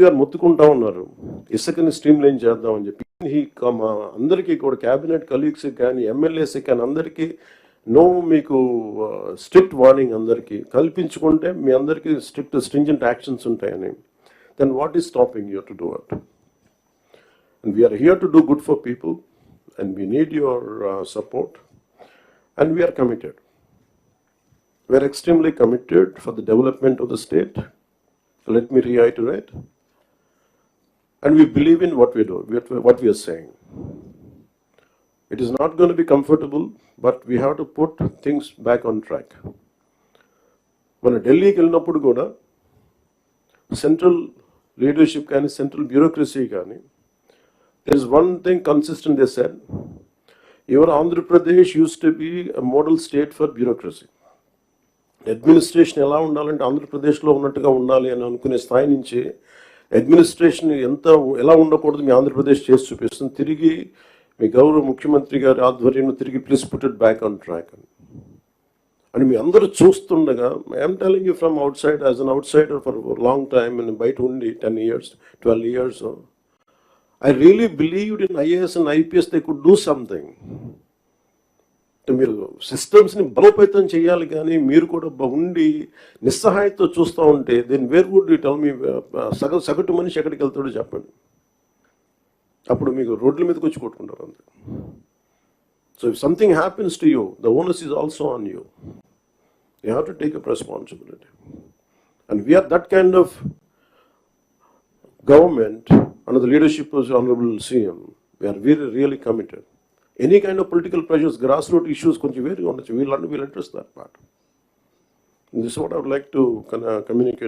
గారు మొత్తుకుంటా ఉన్నారు ఇసుకని స్ట్రీమ్ లైన్ చేద్దామని చెప్పి. అందరికీ కూడా క్యాబినెట్ కలీగ్స్ కానీ ఎమ్మెల్యేస్ కానీ అందరికీ మీకు స్ట్రిక్ట్ వార్నింగ్ అందరికీ కల్పించుకుంటే మీ అందరికీ స్ట్రింజెంట్ యాక్షన్స్ ఉంటాయని. Then what is stopping you to do it? And we are here to do good for people and we need your support, and we are committed. We are extremely committed for the development of the state. Let me reiterate. And we believe in what we do, what we are saying. It is not going to be comfortable, but we have to put things back on track. When Delhi ki vellinappudu kuda central leadership కానీ central bureaucracy కానీ, there is one thing consistent they said. Your Andhra Pradesh used to be a model state for bureaucracy. Administration ఎలా ఉండాలంటే ఆంధ్రప్రదేశ్లో ఉన్నట్టుగా ఉండాలి అని అనుకునే స్థాయి నుంచి అడ్మినిస్ట్రేషన్ ఎలా ఉండకూడదు మీ ఆంధ్రప్రదేశ్ చేసి చూపిస్తుంది. తిరిగి మీ గౌరవ ముఖ్యమంత్రి గారి ఆధ్వర్యంలో తిరిగి please put it back on track అని మీ అందరూ చూస్తుండగా, I'm telling you from out side as an out cider for long time, బయట ఉండి 10 years 12 years. I really believed in IAS and IPS they could do something. మీరు సిస్టమ్స్ని బలోపేతం చేయాలి, కానీ మీరు కూడా ఉండి నిస్సహాయతో చూస్తూ ఉంటే then where would you tell me? సగటు మనిషి ఎక్కడికి వెళ్తాడో చెప్పండి. అప్పుడు మీకు రోడ్ల మీదకి వచ్చి కొట్టుకుంటారు అంతే. So if something happens to you, the onus is also on you. You have to take up responsibility. And we are that kind of government under the leadership of Honorable CM. We are really committed. Any kind of political pressures, grassroots issues, we'll address that part. And this is what I would like to communicate.